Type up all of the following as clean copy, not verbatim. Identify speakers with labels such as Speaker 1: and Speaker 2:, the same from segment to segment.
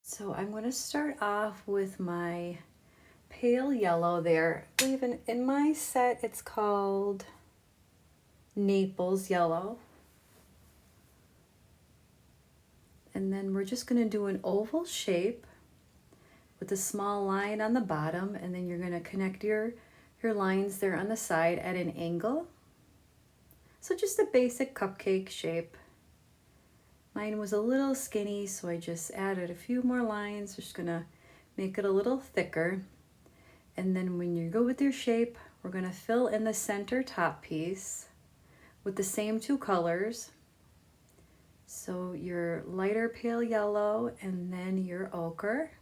Speaker 1: So I'm going to start off with my pale yellow there. Even in my set, it's called Naples Yellow. And then we're just going to do an oval shape with a small line on the bottom, and then you're going to connect your lines there on the side at an angle. So just a basic cupcake shape. Mine was a little skinny, so I just added a few more lines. Just going to make it a little thicker. And then when you go with your shape, we're going to fill in the center top piece with the same two colors. So your lighter pale yellow and then your ochre.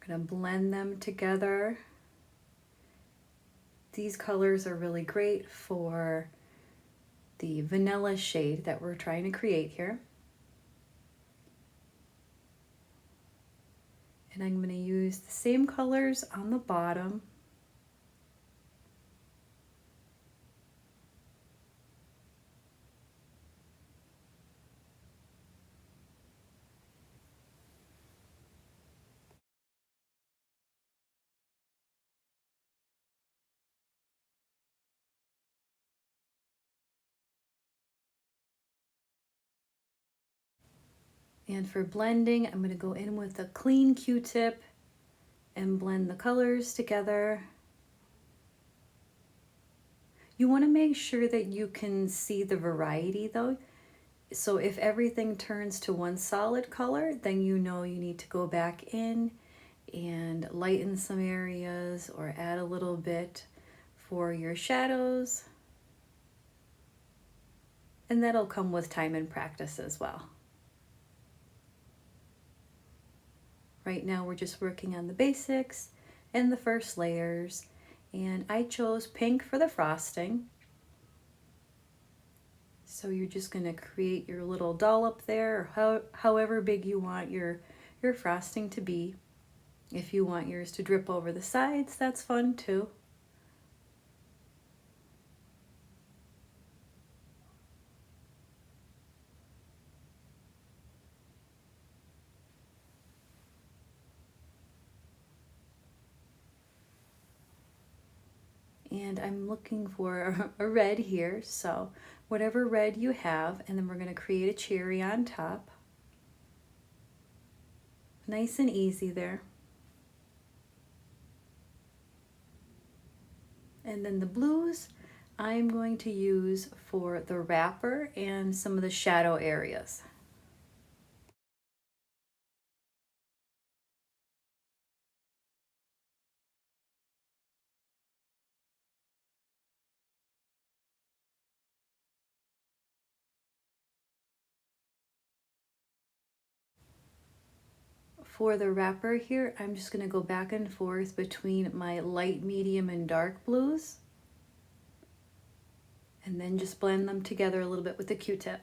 Speaker 1: We're going to blend them together. These colors are really great for the vanilla shade that we're trying to create here. And I'm going to use the same colors on the bottom. And for blending, I'm going to go in with a clean Q-tip and blend the colors together. You want to make sure that you can see the variety though. So if everything turns to one solid color, then you know you need to go back in and lighten some areas or add a little bit for your shadows. And that'll come with time and practice as well. Right now we're just working on the basics and the first layers, and I chose pink for the frosting. So you're just going to create your little dollop there, or however big you want your frosting to be. If you want yours to drip over the sides, that's fun too. And I'm looking for a red here, so whatever red you have, and then we're going to create a cherry on top. Nice and easy there. And then the blues I'm going to use for the wrapper and some of the shadow areas. For the wrapper here, I'm just going to go back and forth between my light, medium, and dark blues. And then just blend them together a little bit with the Q-tip.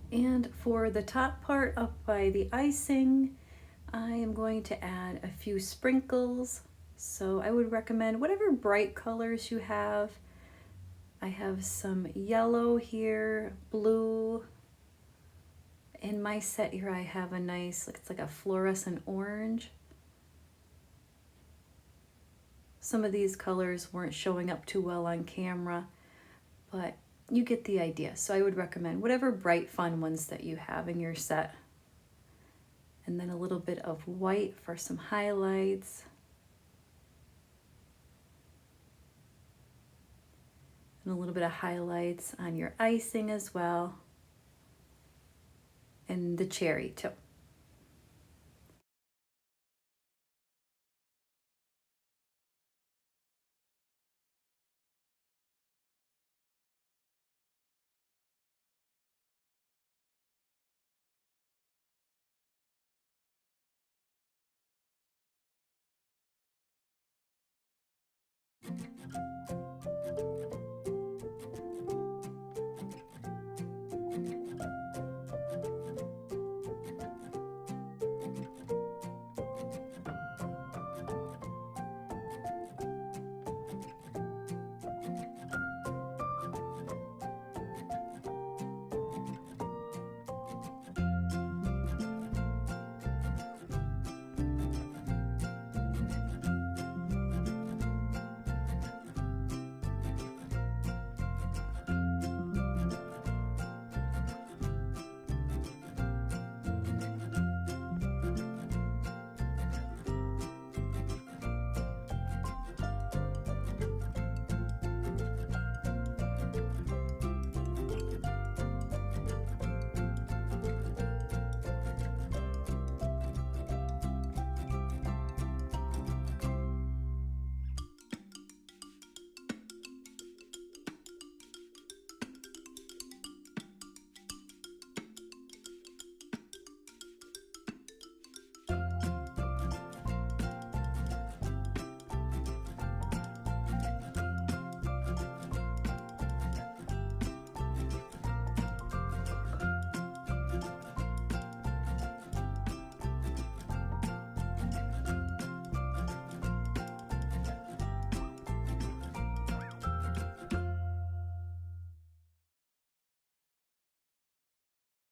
Speaker 1: And for the top part up by the icing, I am going to add a few sprinkles. So I would recommend whatever bright colors you have. I have some yellow here, blue. In my set here, I have a nice, it's like a fluorescent orange. Some of these colors weren't showing up too well on camera, but you get the idea. So I would recommend whatever bright, fun ones that you have in your set. And then a little bit of white for some highlights. And a little bit of highlights on your icing as well. And the cherry too.